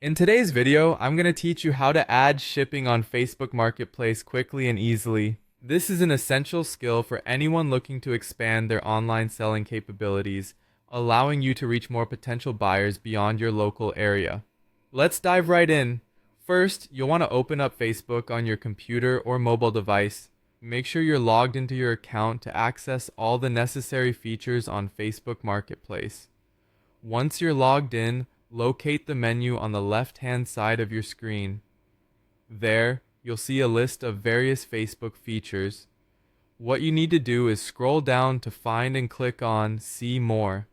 In today's video, I'm going to teach you how to add shipping on Facebook Marketplace quickly and easily. This is an essential skill for anyone looking to expand their online selling capabilities, allowing you to reach more potential buyers beyond your local area. Let's dive right in. First, you'll want to open up Facebook on your computer or mobile device. Make sure you're logged into your account to access all the necessary features on Facebook Marketplace. Once you're logged in, locate the menu on the left-hand side of your screen. There, you'll see a list of various Facebook features. What you need to do is scroll down to find and click on See More.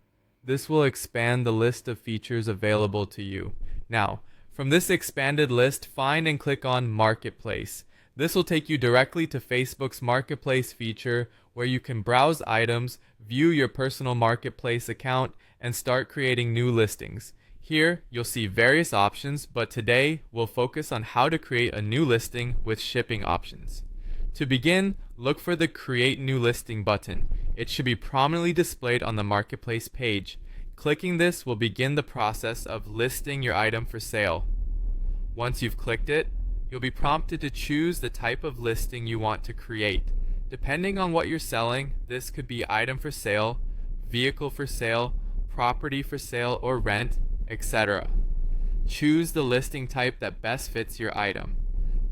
This will expand the list of features available to you. Now, from this expanded list, find and click on Marketplace. This will take you directly to Facebook's Marketplace feature where you can browse items, view your personal Marketplace account, and start creating new listings. Here, you'll see various options, but today we'll focus on how to create a new listing with shipping options. To begin, look for the Create New Listing button. It should be prominently displayed on the Marketplace page. Clicking this will begin the process of listing your item for sale. Once you've clicked it, you'll be prompted to choose the type of listing you want to create. Depending on what you're selling, this could be item for sale, vehicle for sale, property for sale or rent, etc. Choose the listing type that best fits your item.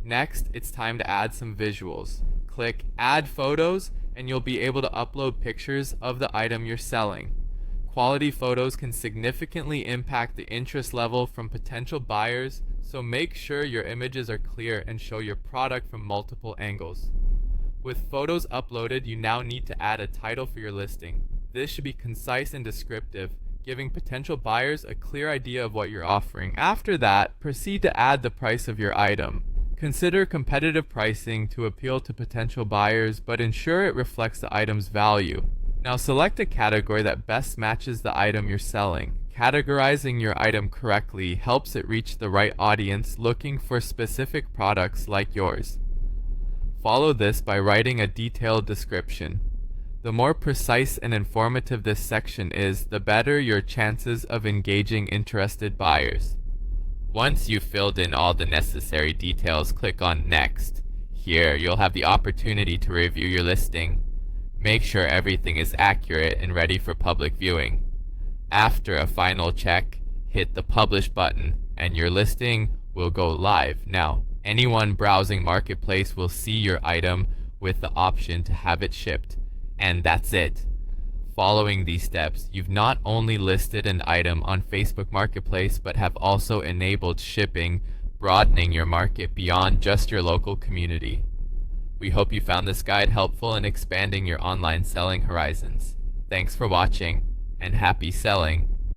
Next, it's time to add some visuals. Click Add Photos and you'll be able to upload pictures of the item you're selling. Quality photos can significantly impact the interest level from potential buyers, so make sure your images are clear and show your product from multiple angles. With photos uploaded, you now need to add a title for your listing. This should be concise and descriptive, giving potential buyers a clear idea of what you're offering. After that, proceed to add the price of your item. Consider competitive pricing to appeal to potential buyers, but ensure it reflects the item's value. Now select a category that best matches the item you're selling. Categorizing your item correctly helps it reach the right audience looking for specific products like yours. Follow this by writing a detailed description. The more precise and informative this section is, the better your chances of engaging interested buyers. Once you've filled in all the necessary details, click on Next. Here, you'll have the opportunity to review your listing. Make sure everything is accurate and ready for public viewing. After a final check, hit the Publish button and your listing will go live. Now, anyone browsing Marketplace will see your item with the option to have it shipped. And that's it. Following these steps, you've not only listed an item on Facebook Marketplace, but have also enabled shipping, broadening your market beyond just your local community. We hope you found this guide helpful in expanding your online selling horizons. Thanks for watching, and happy selling!